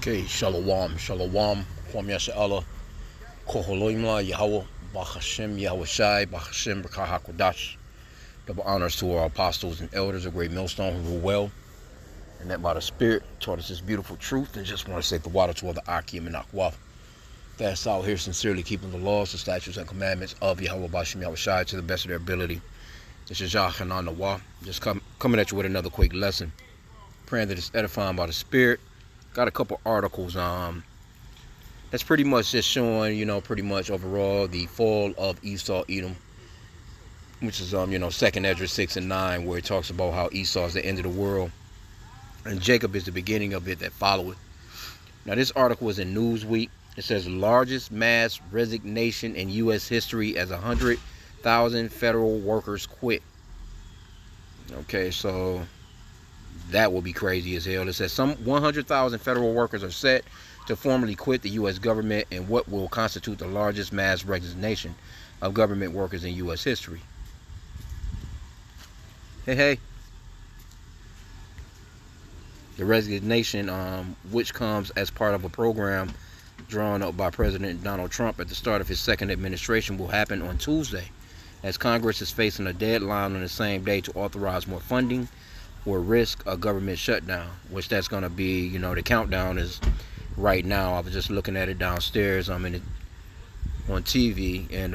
Okay, Shalom, Shalom, Kwam Yasha'Allah, Koholoimla, Yahweh, Bachashem, Yahweh Shai, Bachashem, Bakahakwadash. Double honors to our apostles and elders of Great Millstone who rule well, and that by the Spirit taught us this beautiful truth, and just want to say the water to all the H.I.M and Akwaf. That's out here sincerely keeping the laws, the statutes, and commandments of Yahweh Bashim Yahweh Shai to the best of their ability. This is Yah Hanan Nawah, just coming at you with another quick lesson. Praying that it's edifying by the Spirit. Got a couple articles that's pretty much just showing, pretty much overall the fall of Esau Edom, which is 2nd Ezra 6 and 9, where it talks about how Esau is the end of the world and Jacob is the beginning of it that followeth. Now this article is in Newsweek. It says largest mass resignation in U.S. history as 100,000 federal workers quit. Okay, so that will be crazy as hell. It says some 100,000 federal workers are set to formally quit the U.S. government in what will constitute the largest mass resignation of government workers in U.S. history. Hey. The resignation, which comes as part of a program drawn up by President Donald Trump at the start of his second administration, will happen on Tuesday, as Congress is facing a deadline on the same day to authorize more funding or risk a government shutdown, which that's going to be, the countdown is right now. I was just looking at it downstairs. I'm in it on TV, and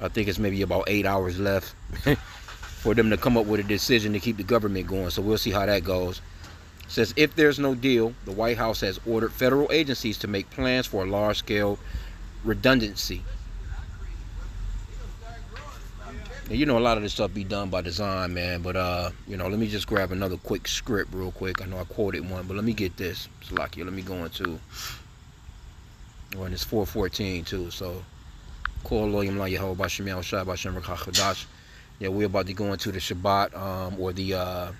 I think it's maybe about 8 hours left for them to come up with a decision to keep the government going. So we'll see how that goes. It says if there's no deal, the White House has ordered federal agencies to make plans for a large-scale redundancy. And a lot of this stuff be done by design, man. But let me just grab another quick script real quick. I know I quoted one, but let me get this. It's like let me go into. And it's 4:14 too. So, yeah, we're about to go into the Shabbat, or the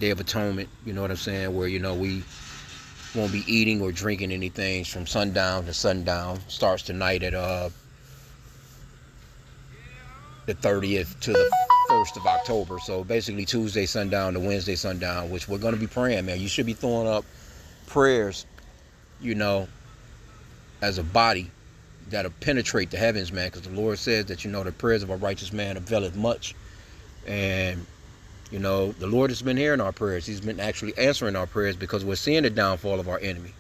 Day of Atonement. You know what I'm saying? Where we won't be eating or drinking anything from sundown to sundown. Starts tonight at the 30th to the 1st of October. So basically Tuesday sundown to Wednesday sundown, which we're going to be praying, man. You should be throwing up prayers, as a body that'll penetrate the heavens, man, because the Lord says that, the prayers of a righteous man availeth much. And, the Lord has been hearing our prayers. He's been actually answering our prayers because we're seeing the downfall of our enemy.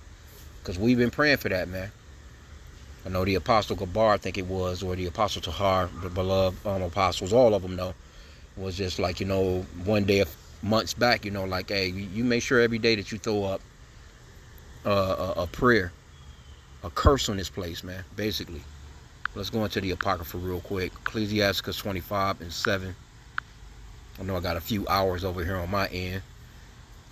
Because we've been praying for that, man. I know the Apostle Gabar, I think it was, or the Apostle Tahar, the beloved apostles, all of them, was just like, one day, months back, like, hey, you make sure every day that you throw up a prayer, a curse on this place, man, basically. Let's go into the Apocrypha real quick. Ecclesiasticus 25 and 7. I know I got a few hours over here on my end.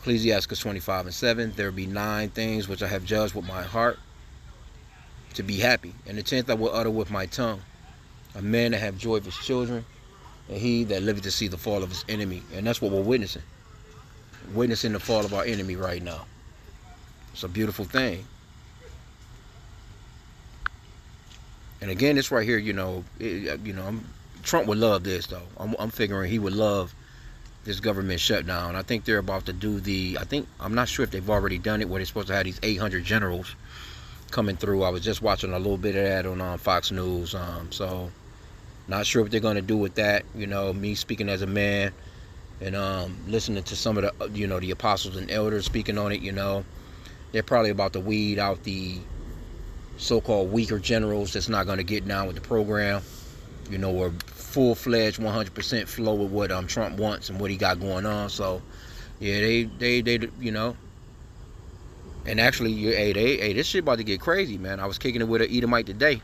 Ecclesiasticus 25 and 7. There be 9 things which I have judged with my heart, to be happy, and the 10th I will utter with my tongue. A man that have joy of his children, and he that liveth to see the fall of his enemy. And that's what we're witnessing. Witnessing the fall of our enemy right now. It's a beautiful thing. And again, this right here, Trump would love this though. I'm figuring he would love this government shutdown. I think they're about to do I'm not sure if they've already done it, where they're supposed to have these 800 generals coming through. I was just watching a little bit of that on Fox News. So not sure what they're going to do with that. Me speaking as a man and listening to some of the the apostles and elders speaking on it. They're probably about to weed out the so-called weaker generals that's not going to get down with the program. Or full-fledged 100% flow with what Trump wants and what he got going on. So yeah, they and actually, this shit about to get crazy, man. I was kicking it with an Edomite today.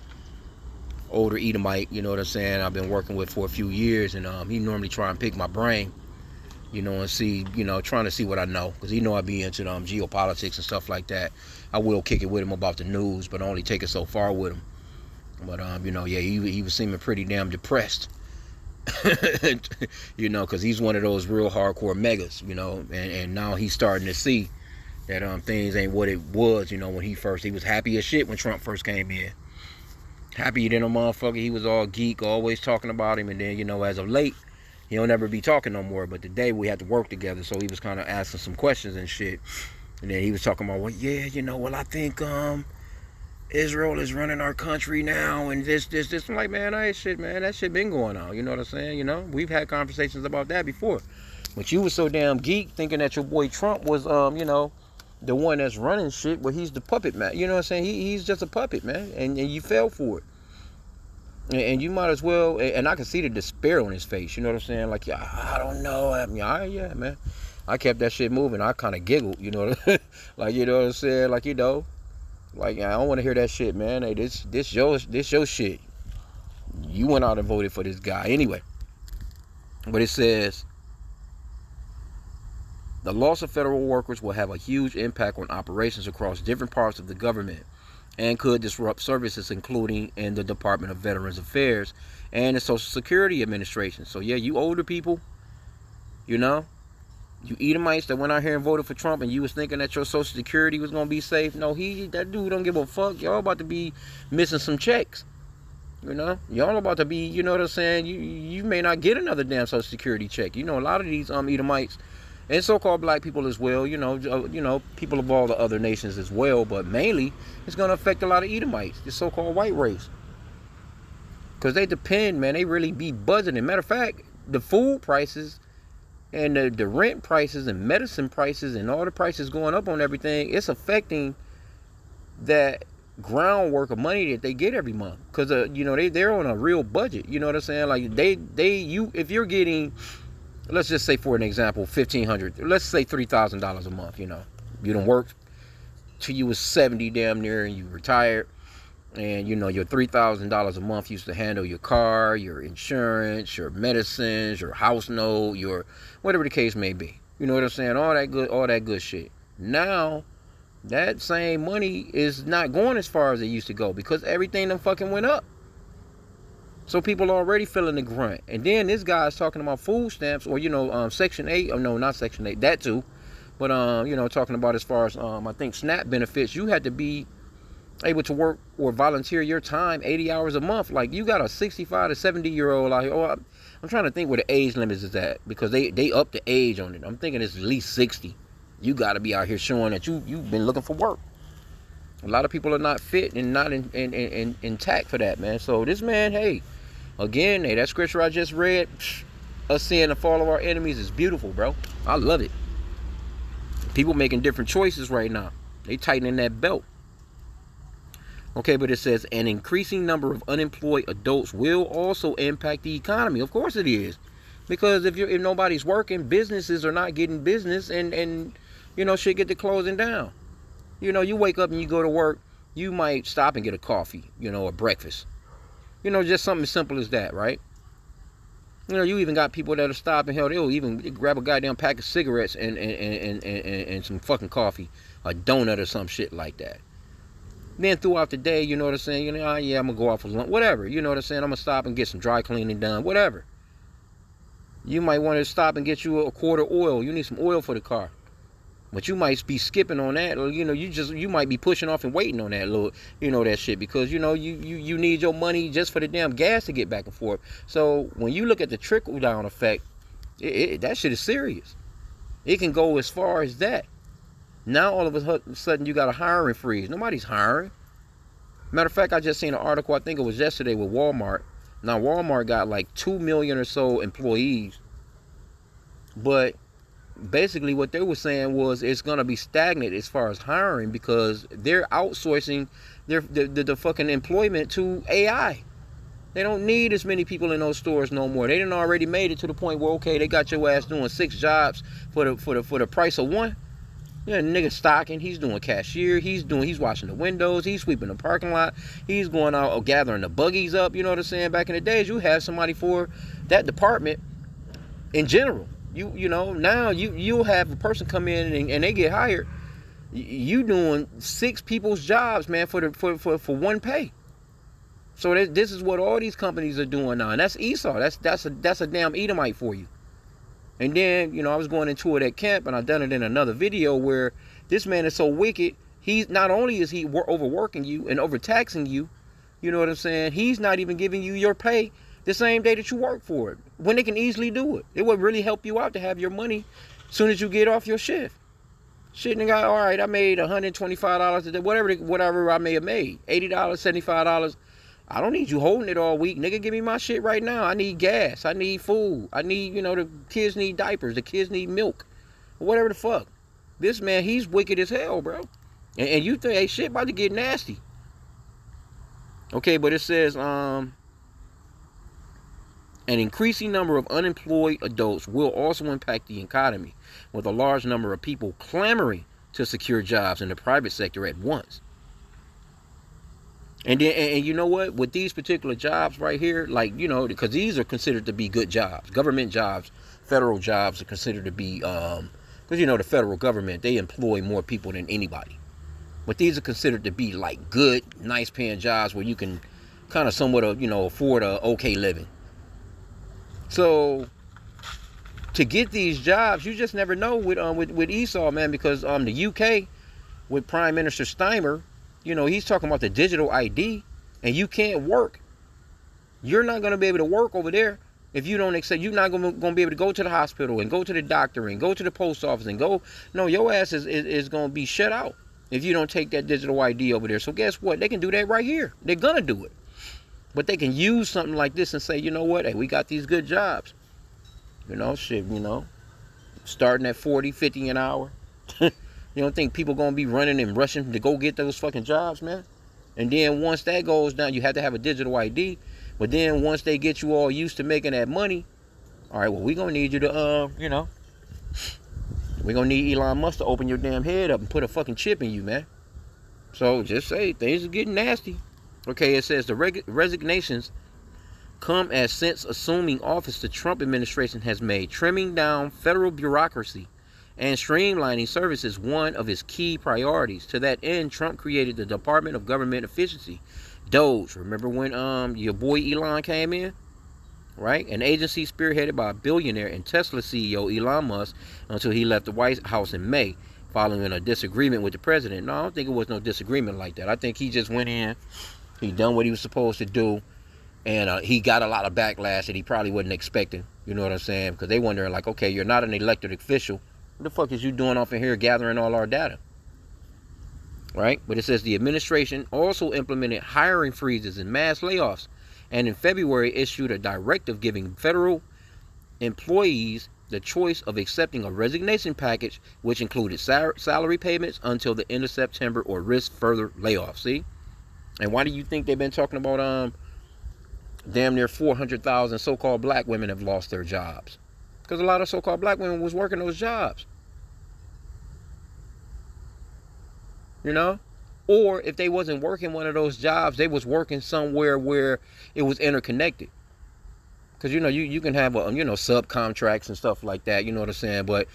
Older Edomite, you know what I'm saying? I've been working with for a few years, and he normally try and pick my brain, and see, trying to see what I know. Because he know I be into geopolitics and stuff like that. I will kick it with him about the news, but I only take it so far with him. But, yeah, he was seeming pretty damn depressed. Because he's one of those real hardcore megas, and now he's starting to see that things ain't what it was, when he was happy as shit when Trump first came in. Happy than a motherfucker. He was all geek, always talking about him. And then, as of late, He'll never be talking no more. But today we had to work together, so he was kind of asking some questions and shit. And then he was talking about, well, yeah, well, I think Israel is running our country now, and this. I'm like, man, that shit, man, that shit been going on. You know what I'm saying? We've had conversations about that before. But you was so damn geek thinking that your boy Trump was, the one that's running shit, but he's the puppet, man. You know what I'm saying? He's just a puppet, man, and you fell for it. And you might as well, and I can see the despair on his face. You know what I'm saying? Like, yeah, I don't know. I mean, yeah, man. I kept that shit moving. I kind of giggled, like, you know what I'm saying? Like, like, I don't want to hear that shit, man. Hey, this your shit. You went out and voted for this guy anyway. But it says, the loss of federal workers will have a huge impact on operations across different parts of the government and could disrupt services, including in the Department of Veterans Affairs and the Social Security Administration. So, yeah, you older people, you Edomites that went out here and voted for Trump, and you was thinking that your Social Security was going to be safe. No, that dude don't give a fuck. Y'all about to be missing some checks. Y'all about to be, you know what I'm saying? You may not get another damn Social Security check. A lot of these Edomites and so-called black people as well, people of all the other nations as well, but mainly it's going to affect a lot of Edomites, the so-called white race. Because they depend, man, they really be budgeting. Matter of fact, the food prices and the rent prices and medicine prices and all the prices going up on everything, it's affecting that groundwork of money that they get every month. Because, they're on a real budget, you know what I'm saying? Like, if you're getting, let's just say for an example, $1,500, let's say $3,000 a month, you done worked till you was 70 damn near and you retired, and your $3,000 a month used to handle your car, your insurance, your medicines, your house note, your whatever the case may be. You know what I'm saying? All that good shit. Now that same money is not going as far as it used to go because everything done fucking went up. So people are already feeling the grunt. And then this guy's talking about food stamps or, Section 8. Oh, no, not Section 8. That too. But, talking about as far as, I think, SNAP benefits. You had to be able to work or volunteer your time 80 hours a month. Like, you got a 65 to 70-year-old out here. Oh, I'm trying to think where the age limit is at because they up the age on it. I'm thinking it's at least 60. You got to be out here showing that you've been looking for work. A lot of people are not fit and not intact for that, man. So this man, hey, again, that scripture I just read, us seeing the fall of our enemies is beautiful, bro. I love it. People making different choices right now. They tightening that belt. Okay, but it says an increasing number of unemployed adults will also impact the economy. Of course it is. Because if nobody's working, businesses are not getting business and shit get to closing down. You wake up and you go to work, you might stop and get a coffee, or breakfast. Just something as simple as that, right? You even got people that'll stop and hell, they'll even grab a goddamn pack of cigarettes and some fucking coffee, a donut or some shit like that. Then throughout the day, you know what I'm saying? Yeah, I'm gonna go out for lunch, whatever. You know what I'm saying? I'm gonna stop and get some dry cleaning done, whatever. You might want to stop and get you a quart of oil. You need some oil for the car. But you might be skipping on that, or you might be pushing off and waiting on that little, that shit because you need your money just for the damn gas to get back and forth. So when you look at the trickle down effect, that shit is serious. It can go as far as that. Now all of a sudden you got a hiring freeze. Nobody's hiring. Matter of fact, I just seen an article. I think it was yesterday with Walmart. Now Walmart got like 2 million or so employees, but basically what they were saying was it's going to be stagnant as far as hiring because they're outsourcing the fucking employment to AI. They don't need as many people in those stores no more. They done already made it to the point where, okay, they got your ass doing 6 jobs for the price of one. Yeah, nigga stocking, he's doing cashier, he's washing the windows, he's sweeping the parking lot, he's going out gathering the buggies up, you know what I'm saying? Back in the days, you have somebody for that department in general. Now you'll have a person come in and they get hired. You doing 6 people's jobs, man, for one pay. So this is what all these companies are doing now, and that's Esau. That's a damn Edomite for you. And then I was going into it at camp, and I've done it in another video where this man is so wicked. He's not only is he overworking you and overtaxing you, you know what I'm saying? He's not even giving you your pay the same day that you work for it, when they can easily do it. It would really help you out to have your money as soon as you get off your shift. Shit, nigga, all right, I made $125 a day, whatever I may have made, $80, $75. I don't need you holding it all week. Nigga, give me my shit right now. I need gas. I need food. I need, the kids need diapers. The kids need milk. Whatever the fuck. This man, he's wicked as hell, bro. And you think, hey, shit about to get nasty. Okay, but it says, an increasing number of unemployed adults will also impact the economy, with a large number of people clamoring to secure jobs in the private sector at once. And then, and you know what? With these particular jobs right here, like, because these are considered to be good jobs. Government jobs, federal jobs are considered to be, because, the federal government, they employ more people than anybody. But these are considered to be, like, good, nice paying jobs where you can kind of somewhat, afford a okay living. So, to get these jobs, you just never know with Esau, man, because the UK, with Prime Minister Steimer, he's talking about the digital ID, and you can't work. You're not going to be able to work over there if you don't accept. You're not going to be able to go to the hospital and go to the doctor and go to the post office and go. No, your ass is going to be shut out if you don't take that digital ID over there. So guess what? They can do that right here. They're going to do it. But they can use something like this and say, you know what? Hey, we got these good jobs. Starting at 40, 50 an hour. You don't think people going to be running and rushing to go get those fucking jobs, man? And then once that goes down, you have to have a digital ID. But then once they get you all used to making that money, all right, well, we're going to need you to, we're going to need Elon Musk to open your damn head up and put a fucking chip in you, man. So just say things are getting nasty. Okay, it says the resignations come as since assuming office, the Trump administration has made trimming down federal bureaucracy and streamlining services one of its key priorities. To that end, Trump created the Department of Government Efficiency, DOGE. Remember when your boy Elon came in? Right? An agency spearheaded by billionaire and Tesla CEO Elon Musk until he left the White House in May following a disagreement with the president. No, I don't think it was no disagreement like that. I think he just went in, he done what he was supposed to do, and he got a lot of backlash that he probably wasn't expecting. You know what I'm saying? Because they wondering like, okay, you're not an elected official. What the fuck is you doing off in here gathering all our data? Right? But it says the administration also implemented hiring freezes and mass layoffs, and in February issued a directive giving federal employees the choice of accepting a resignation package, which included salary payments until the end of September or risk further layoffs. See? And why do you think they've been talking about damn near 400,000 so-called black women have lost their jobs? Because a lot of so-called black women was working those jobs. Or if they wasn't working one of those jobs, they was working somewhere where it was interconnected. Because, you can have, subcontracts and stuff like that. You know what I'm saying? But,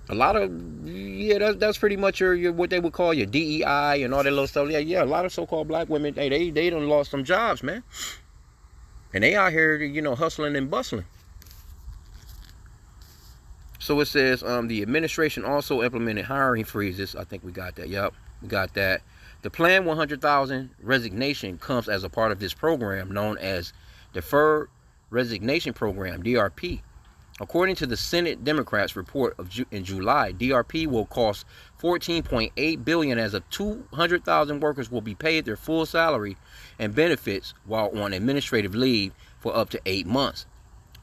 a lot of, that's pretty much your what they would call your DEI and all that little stuff. Yeah, a lot of so-called black women, hey, they done lost some jobs, man. And they out here, hustling and bustling. So it says the administration also implemented hiring freezes. I think we got that. Yep, we got that. The planned 100,000 resignation comes as a part of this program known as Deferred Resignation Program, DRP. According to the Senate Democrats report in July, DRP will cost $14.8 billion as of 200,000 workers will be paid their full salary and benefits while on administrative leave for up to 8 months.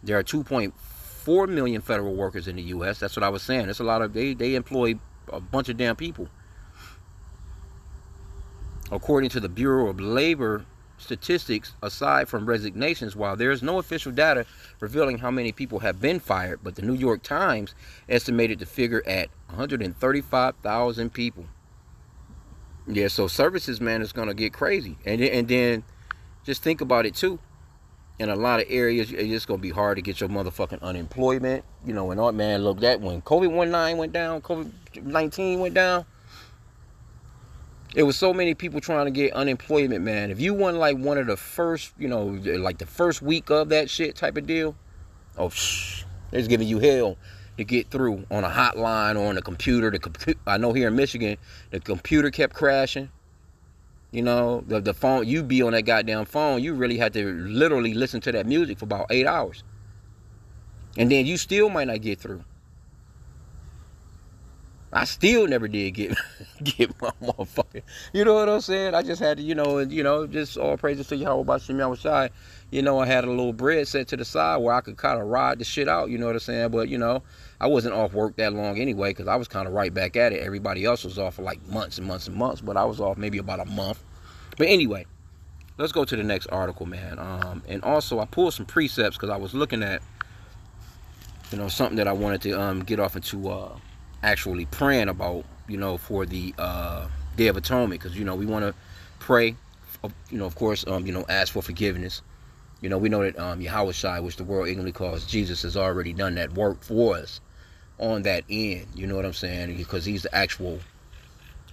There are 2.4 million federal workers in the U.S. That's what I was saying. It's a lot of, they employ a bunch of damn people. According to the Bureau of Labor Statistics, aside from resignations, while there is no official data revealing how many people have been fired, but the New York Times estimated the figure at 135,000 people. Yeah, so services, man, is going to get crazy. And then just think about it, too. In a lot of areas, it's just going to be hard to get your motherfucking unemployment. And all, man, look, that when COVID-19 went down, it was so many people trying to get unemployment, man. If you weren't like one of the first, like the first week of that shit type of deal, they're just giving you hell to get through on a hotline or on a computer. I know here in Michigan, the computer kept crashing. You know, the phone, you be on that goddamn phone, you really had to literally listen to that music for about 8 hours. And then you still might not get through. I still never did get get my motherfucker. You know what I'm saying? I just had to, just all praises to Yahweh by Shem Yahushai. I had a little bread set to the side where I could kind of ride the shit out. You know what I'm saying? But I wasn't off work that long anyway because I was kind of right back at it. Everybody else was off for like months and months and months, but I was off maybe about a month. But anyway, let's go to the next article, man. And also I pulled some precepts because I was looking at something that I wanted to get off into actually praying about, for the Day of Atonement, because we want to pray, of course, ask for forgiveness. We know that Yahweh Shai, which the world ignorantly calls Jesus, has already done that work for us on that end. You know what I'm saying? Because he's the actual,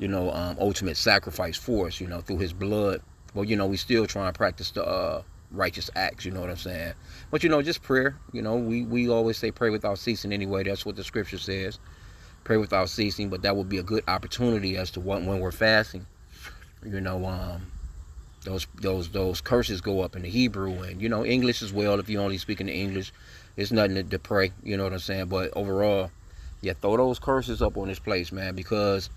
ultimate sacrifice for us, through his blood. Well, we still try and practice the righteous acts, you know what I'm saying? But, just prayer. We always say pray without ceasing anyway. That's what the scripture says. Pray without ceasing, but that would be a good opportunity as to when we're fasting. Those curses go up in the Hebrew and English as well. If you're only speaking the English, it's nothing to pray. You know what I'm saying? But overall, yeah, throw those curses up on this place, man, because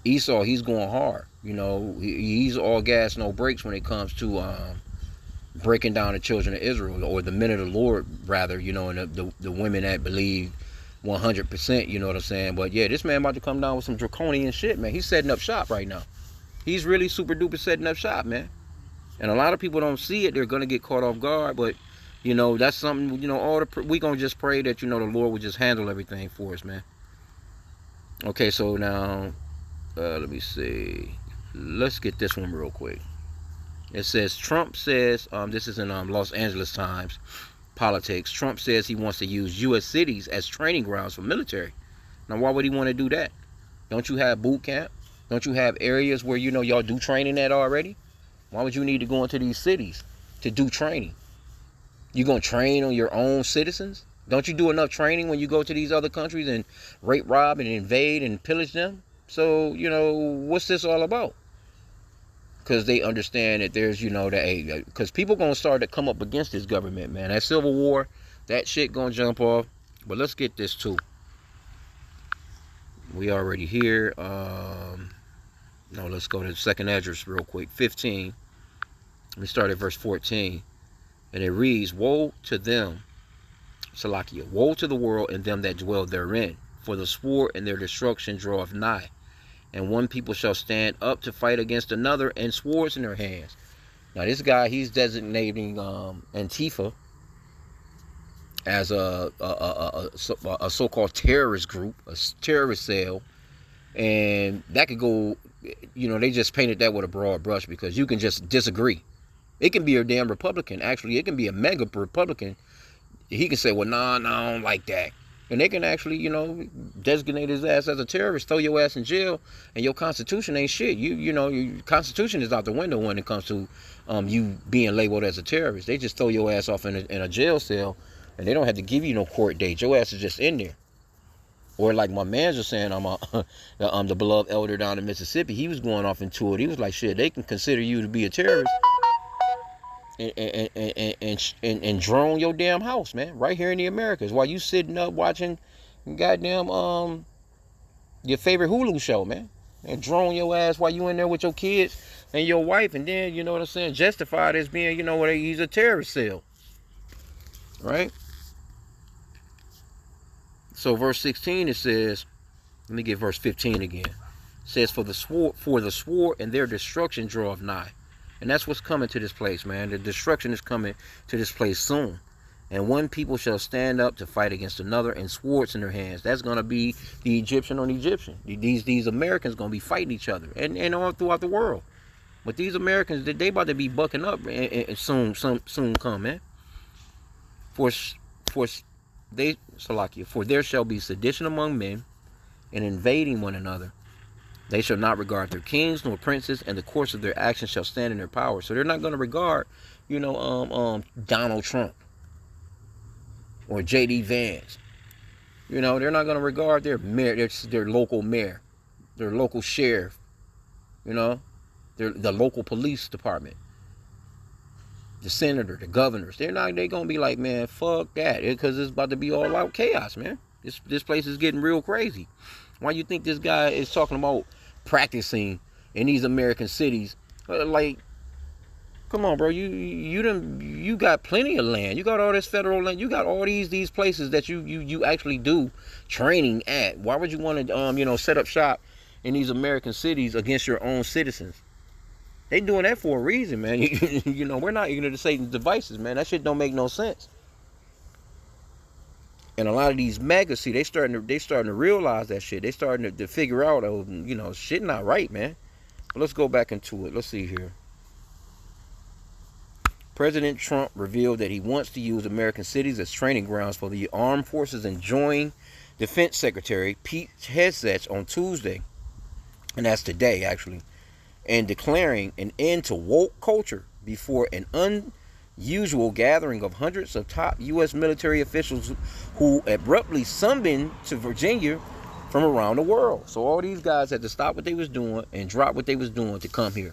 Esau, he's going hard. He's all gas, no brakes when it comes to breaking down the children of Israel, or the men of the Lord, rather. And the women that believe 100%, you know what I'm saying? But yeah, this man about to come down with some draconian shit, man. He's setting up shop right now. He's really super duper setting up shop, man. And a lot of people don't see it. They're gonna get caught off guard, but that's something. We gonna just pray that the Lord will just handle everything for us, man. Okay, so now let me see. Let's get this one real quick. It says Trump says this is in Los Angeles Times. Politics. Trump says he wants to use U.S. cities as training grounds for military. Now, why would he want to do that? Don't you have boot camp? Don't you have areas where y'all do training at already? Why would you need to go into these cities to do training? You gonna train on your own citizens? Don't you do enough training when you go to these other countries and rape, rob, and invade and pillage them? So what's this all about? Because they understand that there's, because people going to start to come up against this government, man. That civil war, that shit going to jump off. But let's get this too. We already here. No, let's go to the second address real quick. 15. We start at verse 14. And it reads, woe to them, Salakia, woe to the world and them that dwell therein. For the sword and their destruction draweth nigh. And one people shall stand up to fight against another, and swords in their hands. Now, this guy, he's designating Antifa as a so-called terrorist group, a terrorist cell. And that could go, they just painted that with a broad brush because you can just disagree. It can be a damn Republican. Actually, it can be a mega Republican. He can say, well, nah, I don't like that. And they can actually, designate his ass as a terrorist, throw your ass in jail, and your Constitution ain't shit. Your Constitution is out the window when it comes to you being labeled as a terrorist. They just throw your ass off in a jail cell, and they don't have to give you no court date. Your ass is just in there. Or like my man's was saying, I'm the beloved elder down in Mississippi. He was going off into it. He was like, shit, they can consider you to be a terrorist and drone your damn house, man, right here in the Americas while you sitting up watching goddamn your favorite Hulu show, man, and drone your ass while you in there with your kids and your wife, and then you know what I'm saying, justified as being he's a terrorist cell, right? So verse 16 it says, let me get verse 15 again. It says, for the sword and their destruction draweth nigh. And that's what's coming to this place, man. The destruction is coming to this place soon. And one people shall stand up to fight against another, and swords in their hands. That's going to be the Egyptian on Egyptian. These Americans going to be fighting each other, and all throughout the world. But these Americans, they about to be bucking up, and soon come, man. For there shall be sedition among men, and invading one another. They shall not regard their kings nor princes, and the course of their actions shall stand in their power. So they're not going to regard, Donald Trump or J.D. Vance. They're not going to regard their mayor, their local mayor, their local sheriff. the local police department, the senator, the governors. They're gonna be like, man, fuck that, because it's about to be all out chaos, man. This place is getting real crazy. Why you think this guy is talking about practicing in these American cities? Like, come on, bro. You got plenty of land. You got all this federal land. You got all these places that you actually do training at. Why would you want to set up shop in these American cities against your own citizens? They doing that for a reason, man. We're not ignorant to Satan's devices, man. That shit don't make no sense. And a lot of these MAGA, see, they starting to realize that shit. They starting to figure out, shit not right, man. But let's go back into it. Let's see here. President Trump revealed that he wants to use American cities as training grounds for the armed forces and joined Defense Secretary Pete Hegseth on Tuesday, and that's today actually, and declaring an end to woke culture before an unusual gathering of hundreds of top U.S. military officials who abruptly summoned to Virginia from around the world. So all these guys had to stop what they was doing and drop what they was doing to come here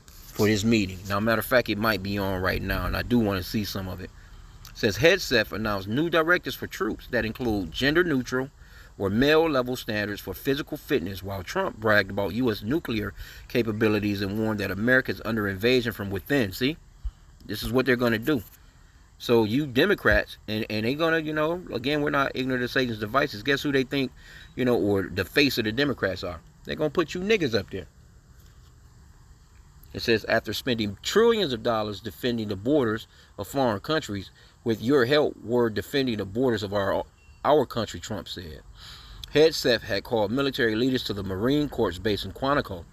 for this meeting. Now, matter of fact, it might be on right now, and I do want to see some of it. It says Hegseth announced new directives for troops that include gender neutral or male level standards for physical fitness, while Trump bragged about U.S. nuclear capabilities and warned that America is under invasion from within. See, this is what they're going to do. So you Democrats, and they're going to, again, we're not ignorant of Satan's devices. Guess who they think, or the face of the Democrats are? They're going to put you niggas up there. It says, after spending trillions of dollars defending the borders of foreign countries, with your help, we're defending the borders of our country, Trump said. Hegseth had called military leaders to the Marine Corps base in Quantico,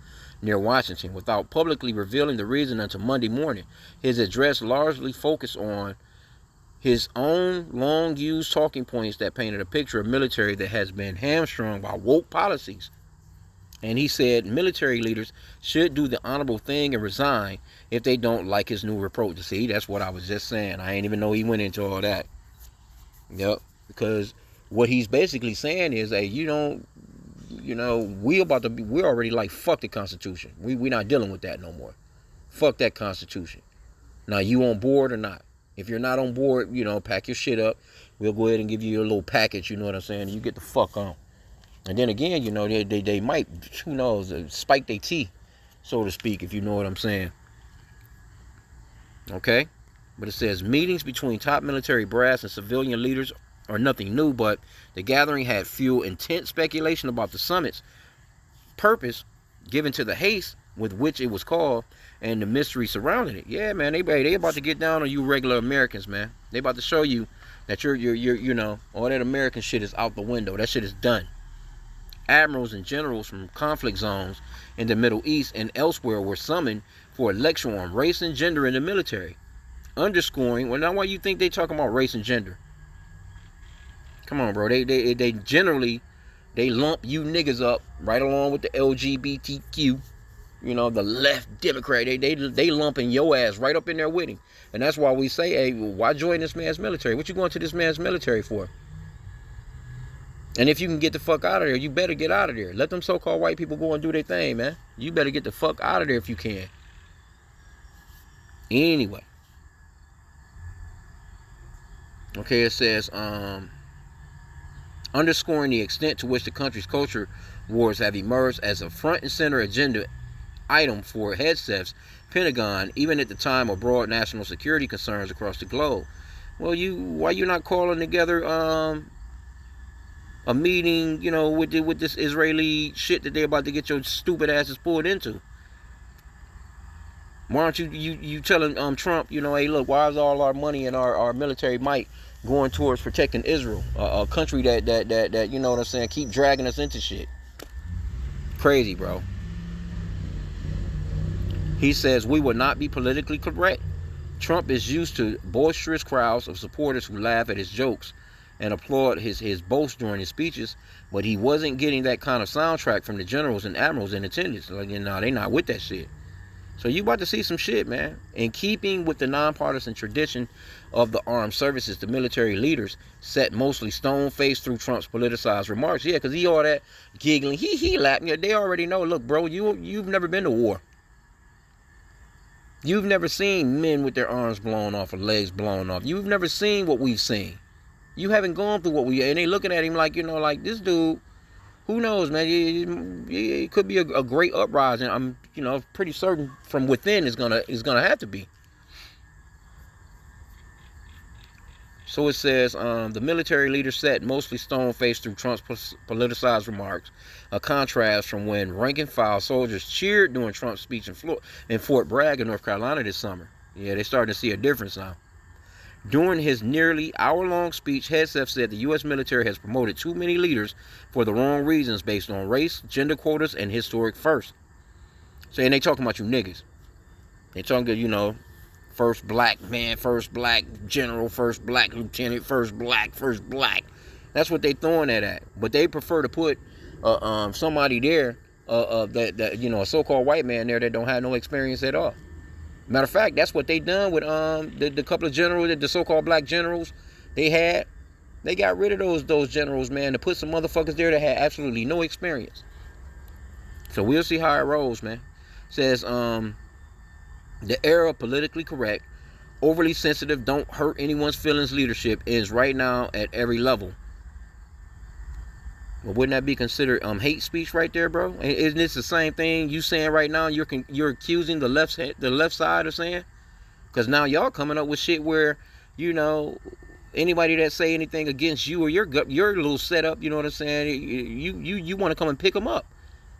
near Washington, without publicly revealing the reason until Monday morning. His address largely focused on his own long-used talking points that painted a picture of military that has been hamstrung by woke policies. And he said military leaders should do the honorable thing and resign if they don't like his new approach. See, that's what I was just saying. I ain't even know he went into all that. Yep, because what he's basically saying is, hey, we're already like, fuck the Constitution. We're not dealing with that no more. Fuck that Constitution. Now, you on board or not? If you're not on board, pack your shit up. We'll go ahead and give you a little package, you know what I'm saying? You get the fuck on. And then again, they might, who knows, spike their teeth, so to speak, if you know what I'm saying. Okay? But it says meetings between top military brass and civilian leaders are nothing new, but the gathering had fueled intense speculation about the summit's purpose given to the haste with which it was called and the mystery surrounding it. Yeah, man, they about to get down on you regular Americans, man. They about to show you that you're all that American shit is out the window. That shit is done. Admirals and generals from conflict zones in the Middle East and elsewhere were summoned for a lecture on race and gender in the military, underscoring, well, now why you think they talking about race and gender? Come on, bro. They generally, they lump you niggas up right along with the LGBTQ, the left Democrat. They lumping your ass right up in there with him. And that's why we say, hey, why join this man's military? What you going to this man's military for? And if you can get the fuck out of there, you better get out of there. Let them so-called white people go and do their thing, man. You better get the fuck out of there if you can. Anyway. Okay, it says, underscoring the extent to which the country's culture wars have emerged as a front and center agenda item for Hegseth's Pentagon, even at the time of broad national security concerns across the globe. Well, why you not calling together a meeting, with this Israeli shit that they're about to get your stupid asses pulled into? Why aren't you telling Trump, hey, look, why is all our money and our military might going towards protecting Israel, a country that you know what I'm saying, keep dragging us into shit? Crazy, bro. He says we will not be politically correct. Trump is used to boisterous crowds of supporters who laugh at his jokes and applaud his boasts during his speeches, but he wasn't getting that kind of soundtrack from the generals and admirals in attendance. Like, they not with that shit. So you about to see some shit, man. In keeping with the nonpartisan tradition of the armed services, the military leaders sat mostly stone-faced through Trump's politicized remarks. Yeah, because he all that giggling, he laughing. They already know, look, bro, you've never been to war. You've never seen men with their arms blown off or legs blown off. You've never seen what we've seen. You haven't gone through what we, and they looking at him like, like this dude, who knows, man? It could be a great uprising. I'm, pretty certain from within is gonna have to be. So it says, the military leader sat mostly stone-faced through Trump's politicized remarks, a contrast from when rank-and-file soldiers cheered during Trump's speech in Fort Bragg in North Carolina this summer. Yeah, they're starting to see a difference now. During his nearly hour-long speech, Hegseth said the U.S. military has promoted too many leaders for the wrong reasons based on race, gender quotas, and historic firsts. So, and they talking about you niggas. They talking, first black man, first black general, first black lieutenant, first black. That's what they throwing that at. But they prefer to put somebody there, that a so-called white man there that don't have no experience at all. Matter of fact, that's what they done with the couple of generals, the so-called black generals they had. They got rid of those generals, man, to put some motherfuckers there that had absolutely no experience. So we'll see how it rolls, man. It says the era of politically correct, overly sensitive, don't hurt anyone's feelings leadership is right now at every level. Well, wouldn't that be considered hate speech right there, bro? Isn't this the same thing you saying right now? You're accusing the left side of saying, because now y'all coming up with shit where anybody that say anything against you or your little setup, you know what I'm saying? You want to come and pick them up.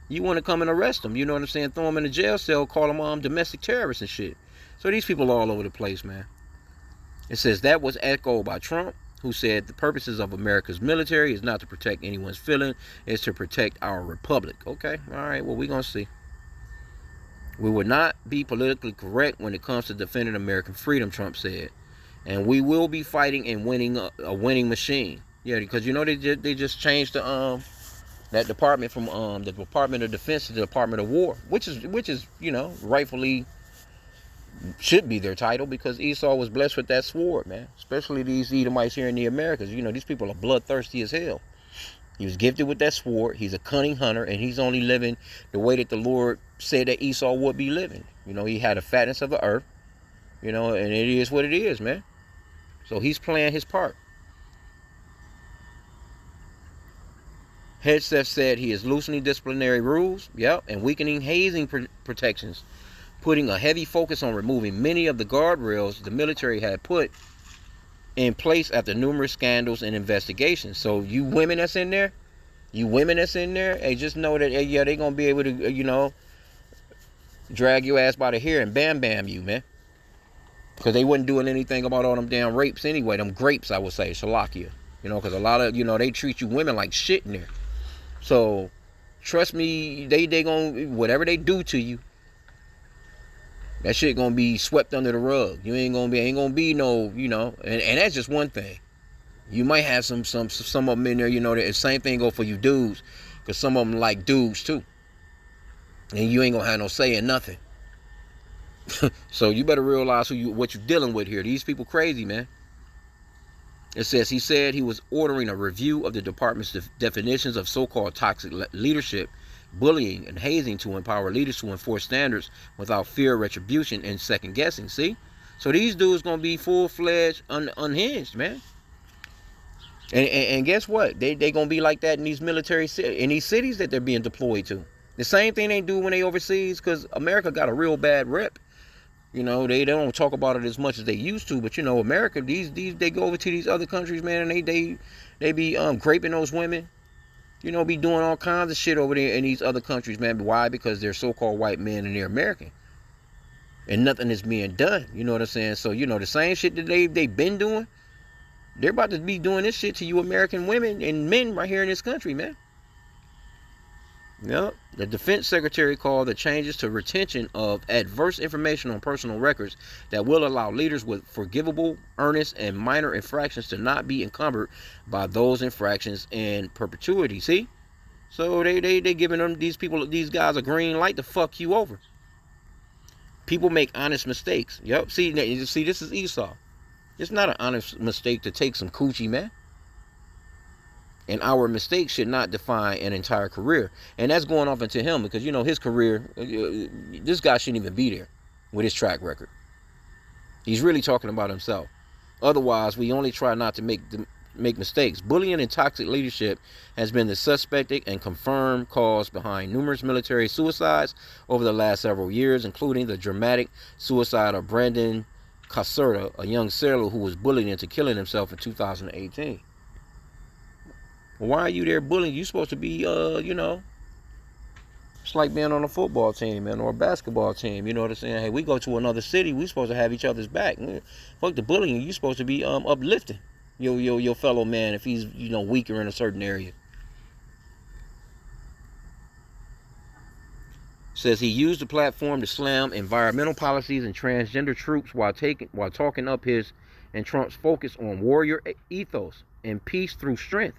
You want to come and arrest them, you know what I'm saying? Throw them in a jail cell, call them domestic terrorists and shit. So these people are all over the place, man. It says that was echoed by Trump, who said the purposes of America's military is not to protect anyone's feeling, it's to protect our republic. Okay, all right, well, we're going to see. We will not be politically correct when it comes to defending American freedom, Trump said. And we will be fighting and winning a winning machine. Yeah, because they just changed that department from the Department of Defense to the Department of War, which is rightfully should be their title, because Esau was blessed with that sword, man. Especially these Edomites here in the Americas. These people are bloodthirsty as hell. He was gifted with that sword. He's a cunning hunter, and he's only living the way that the Lord said that Esau would be living. He had the fatness of the earth, and it is what it is, man. So he's playing his part. Hegseth said he is loosening disciplinary rules, and weakening hazing protections, putting a heavy focus on removing many of the guardrails the military had put in place after numerous scandals and investigations. So you women that's in there, hey, just know that, yeah, they're going to be able to, drag your ass by the hair and bam you, man. Because they wasn't doing anything about all them damn rapes anyway, them grapes, I would say, Shalakia. Because a lot of, they treat you women like shit in there. So, trust me, they gonna, whatever they do to you, that shit gonna be swept under the rug. You ain't gonna be no, and that's just one thing. You might have some of them in there, the same thing go for you dudes, because some of them like dudes too. And you ain't gonna have no say in nothing. So you better realize what you're dealing with here. These people crazy, man. It says he said he was ordering a review of the department's definitions of so-called toxic leadership, bullying, and hazing to empower leaders to enforce standards without fear of retribution and second guessing. See? So these dudes gonna be full-fledged unhinged, man. And guess what? They gonna be like that in these in these cities that they're being deployed to. The same thing they do when they overseas, because America got a real bad rep. They don't talk about it as much as they used to, but America, they go over to these other countries, man, and they be graping those women, be doing all kinds of shit over there in these other countries, man. Why? Because they're so-called white men and they're American, and nothing is being done. You know what I'm saying? So the same shit that they've been doing, they're about to be doing this shit to you American women and men right here in this country, man. Yep. The defense secretary called the changes to retention of adverse information on personal records that will allow leaders with forgivable, earnest, and minor infractions to not be encumbered by those infractions in perpetuity. See? So they giving these guys a green light to fuck you over. People make honest mistakes. Yep. See, this is Esau. It's not an honest mistake to take some coochie, man. And our mistakes should not define an entire career. And that's going off into him, because his career, this guy shouldn't even be there. with his track record. He's really talking about himself. Otherwise, we only try not to make mistakes. Bullying and toxic leadership has been the suspected and confirmed cause behind numerous military suicides over the last several years, including the dramatic suicide of Brandon Caserta, a young sailor who was bullied into killing himself in 2018. Well, why are you there bullying? You're supposed to be, it's like being on a football team, man, or a basketball team. You know what I'm saying? Hey, we go to another city, we supposed to have each other's back. Fuck the bullying. You're supposed to be uplifting your fellow man if he's weaker in a certain area. Says he used the platform to slam environmental policies and transgender troops while talking up his and Trump's focus on warrior ethos and peace through strength.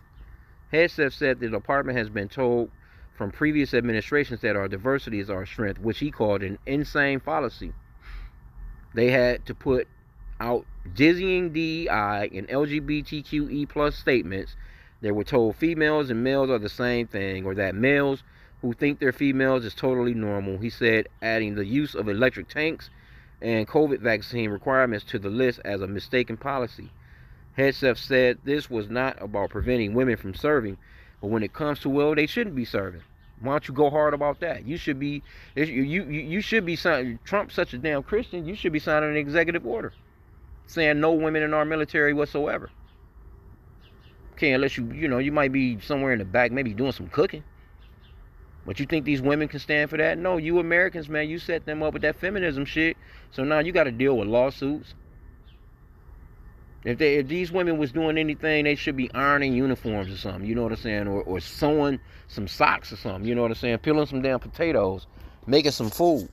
Hegseth said the department has been told from previous administrations that our diversity is our strength, which he called an insane fallacy. They had to put out dizzying DEI and LGBTQE plus statements that were told females and males are the same thing, or that males who think they're females is totally normal. He said, adding the use of electric tanks and COVID vaccine requirements to the list as a mistaken policy. Hegseth said this was not about preventing women from serving, but when it comes to, well, they shouldn't be serving. Why don't you go hard about that? You should be signing. Trump's such a damn Christian. You should be signing an executive order saying no women in our military whatsoever. Okay, unless you might be somewhere in the back, maybe doing some cooking. But you think these women can stand for that? No, you Americans, man, you set them up with that feminism shit. So now you got to deal with lawsuits. If these women was doing anything, they should be ironing uniforms or something, you know what I'm saying? Or sewing some socks or something, you know what I'm saying? Peeling some damn potatoes, making some food.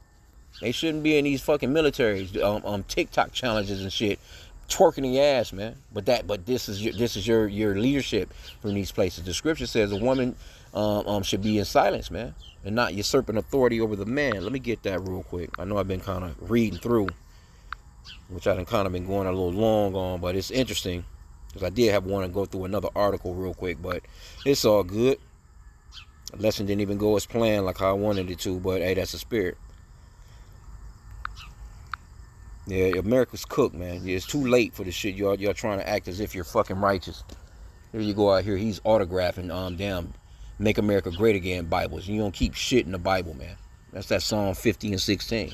They shouldn't be in these fucking militaries, TikTok challenges and shit, twerking your ass, man. But this is your leadership from these places. The scripture says a woman should be in silence, man, and not usurping authority over the man. Let me get that real quick. I know I've been kind of reading through, which I've kind of been going a little long on, but it's interesting because I did want to go through another article real quick, but it's all good. The lesson didn't even go as planned like how I wanted it to, but hey, that's the spirit. Yeah, America's cooked, man. Yeah, it's too late for the shit y'all trying to act as if you're fucking righteous. Here you go out here, he's autographing damn Make America Great Again Bibles. You don't keep shit in the Bible, man. That's that Psalm 50 and 16.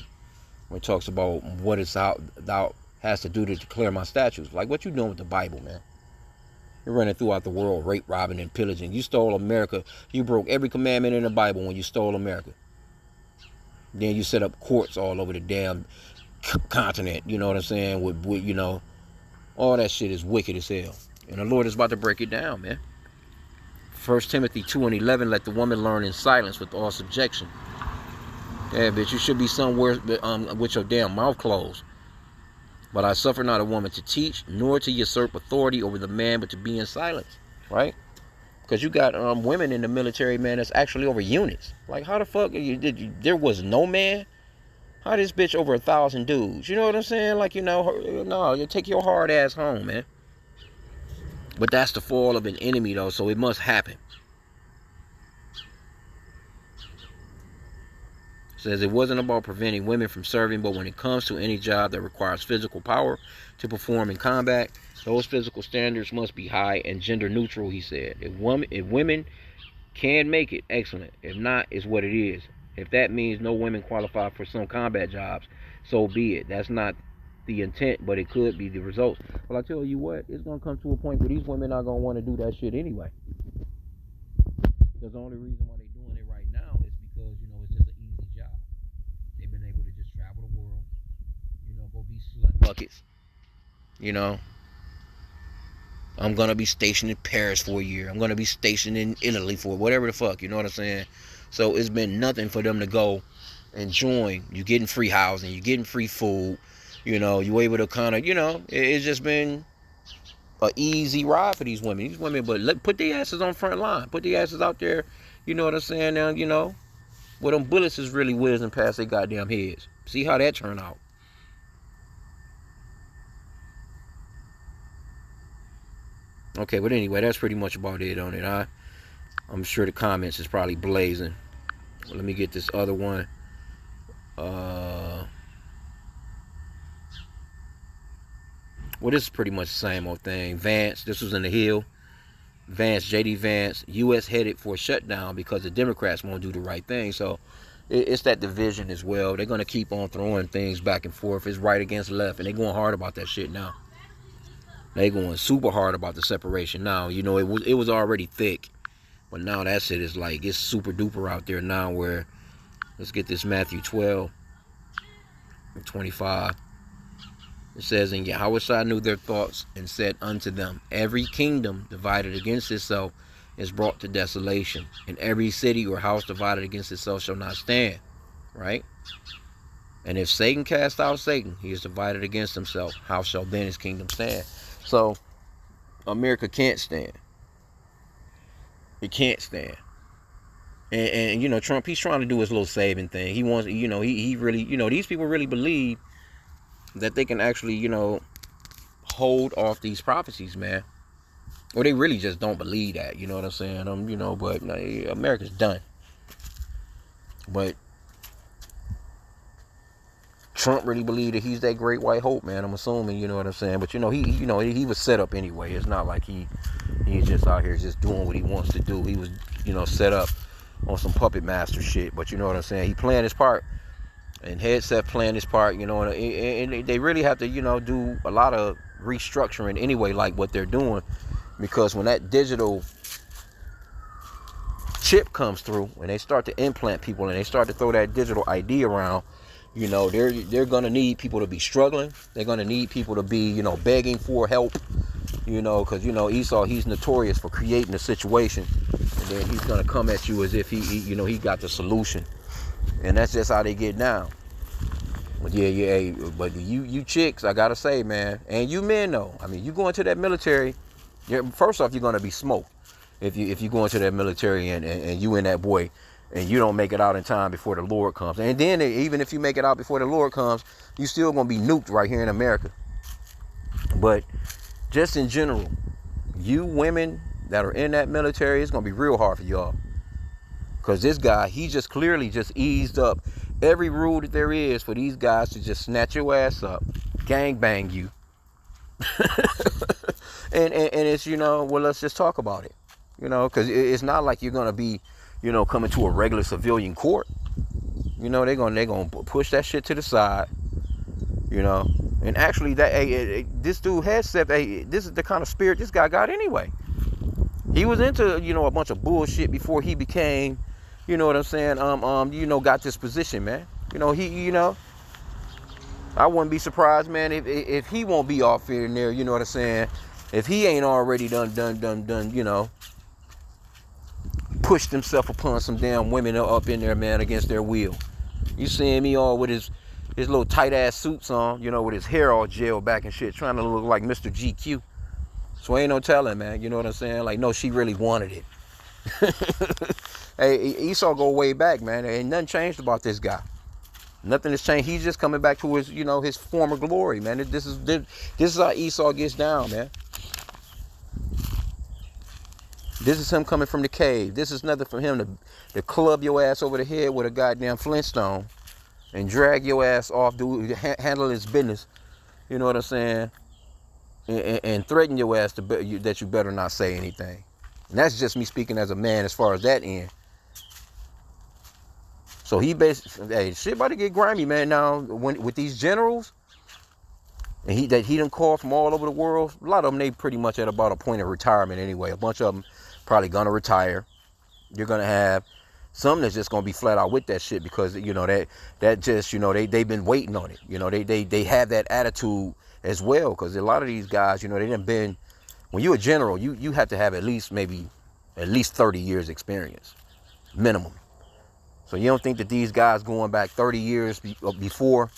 When it talks about what it's thou has to do to declare my statutes. Like, what you doing with the Bible, man? You're running throughout the world, rape, robbing, and pillaging. You stole America. You broke every commandment in the Bible when you stole America. Then you set up courts all over the damn continent. You know what I'm saying? With all that shit is wicked as hell. And the Lord is about to break it down, man. 1 Timothy 2 and 11, let the woman learn in silence with all subjection. Yeah, bitch, you should be somewhere with your damn mouth closed. But I suffer not a woman to teach, nor to usurp authority over the man, but to be in silence, right? Because you got women in the military, man, that's actually over units. Like, how the fuck there was no man? How this bitch over 1,000 dudes? You know what I'm saying? Like, no, you take your hard ass home, man. But that's the fall of an enemy, though, so it must happen. Says it wasn't about preventing women from serving, but when it comes to any job that requires physical power to perform in combat, those physical standards must be high and gender neutral, he said. If women can make it, excellent. If not, it's what it is. If that means no women qualify for some combat jobs, so be it. That's not the intent, but it could be the result. Well, I tell you what, it's going to come to a point where these women are going to want to do that shit anyway. Because the only reason why they're doing it right now is because, it's just an easy job. They've been able to just travel the world, go be slut buckets. I'm going to be stationed in Paris for a year. I'm going to be stationed in Italy for whatever the fuck, you know what I'm saying? So it's been nothing for them to go and join. You're getting free housing. You're getting free food. You're able to kind of, it's just been an easy ride for these women. But put their asses on front line. Put their asses out there, you know what I'm saying? Now, where them bullets is really whizzing past their goddamn heads. See how that turned out. Okay, but anyway, that's pretty much about it on it. I'm sure the comments is probably blazing. Well, let me get this other one. Well, this is pretty much the same old thing. Vance, this was in the Hill. Vance, J.D. Vance, U.S. headed for a shutdown because the Democrats won't do the right thing. So it's that division as well. They're going to keep on throwing things back and forth. It's right against left, and they're going hard about that shit now. They're going super hard about the separation now. You know, it was already thick, but now that shit is like, it's super duper out there now where, let's get this Matthew 12 and 25. It says, and Yahweh knew their thoughts and said unto them, every kingdom divided against itself is brought to desolation, and every city or house divided against itself shall not stand. Right? And if Satan cast out Satan, he is divided against himself. How shall then his kingdom stand? So America can't stand. It can't stand. And you know, Trump, he's trying to do his little saving thing. He wants, you know, he really, you know, these people really believe that they can actually, you know, hold off these prophecies, man. Or they really just don't believe that, you know what I'm saying? You know, but America's done. But Trump really believed that he's that great white hope, man. I'm assuming, you know what I'm saying? But you know, he was set up anyway. It's not like he's just out here just doing what he wants to do. He was, you know, set up on some puppet master shit. But you know what I'm saying? He playing his part. And Headset playing this part, you know, and they really have to, you know, do a lot of restructuring anyway, like what they're doing, because when that digital chip comes through, when they start to implant people and they start to throw that digital ID around, you know, they're gonna need people to be struggling. They're gonna need people to be, you know, begging for help, you know, because you know Esau, he's notorious for creating a situation, and then he's gonna come at you as if he you know, he got the solution. And that's just how they get down. But yeah. But you chicks, I gotta say, man, and you men though. I mean, you go into that military. First off, you're gonna be smoked if you go into that military and you and that boy, and you don't make it out in time before the Lord comes. And then even if you make it out before the Lord comes, you still gonna be nuked right here in America. But just in general, you women that are in that military, it's gonna be real hard for y'all. Because this guy, he just clearly just eased up every rule that there is for these guys to just snatch your ass up, gang bang you. and it's, you know, well, let's just talk about it. You know, because it's not like you're going to be, you know, coming to a regular civilian court. You know, they're gonna push that shit to the side. You know, and actually, this dude Headset, this is the kind of spirit this guy got anyway. He was into, you know, a bunch of bullshit before he became, you know what I'm saying, you know, got this position, man. You know, you know, I wouldn't be surprised, man, if he won't be off here and there, you know what I'm saying, if he ain't already done, you know, pushed himself upon some damn women up in there, man, against their will. You seeing me all with his little tight ass suits on, you know, with his hair all gel back and shit, trying to look like Mr. GQ. So ain't no telling, man. You know what I'm saying? Like, no, she really wanted it. Hey, Esau go way back, man. There ain't nothing changed about this guy. Nothing has changed. He's just coming back to his, you know, his former glory, man. This is how Esau gets down, man. This is him coming from the cave. This is nothing for him to club your ass over the head with a goddamn Flintstone and drag your ass off, handle his business. You know what I'm saying? And threaten your ass that you better not say anything. And that's just me speaking as a man as far as that end. So he basically, hey, shit about to get grimy, man. Now, with these generals, and he done called from all over the world, a lot of them, they pretty much at about a point of retirement anyway. A bunch of them probably gonna retire. You're gonna have some that's just gonna be flat out with that shit because, you know, that just, you know, they've been waiting on it. You know, they have that attitude as well, because a lot of these guys, you know, they done been, when you're a general, you have to have at least 30 years experience, minimum. So you don't think that these guys going back 30 years before,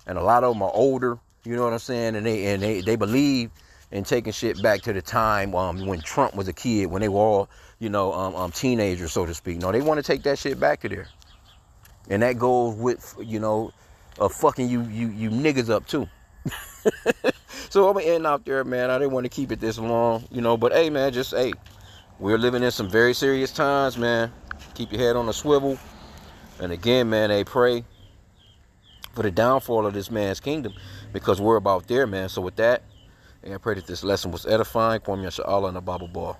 and a lot of them are older, you know what I'm saying, and they believe in taking shit back to the time when Trump was a kid, when they were all, you know, teenagers, so to speak. No, they want to take that shit back to there. And that goes with, you know, fucking you niggas up too. So I'm gonna end out there, man. I didn't want to keep it this long, you know, but hey, man, we're living in some very serious times, man. Keep your head on a swivel. And again, man, they pray for the downfall of this man's kingdom, because we're about there, man. So with that, And I pray that this lesson was edifying. Kwam Yasha Allah and the Bible Ball.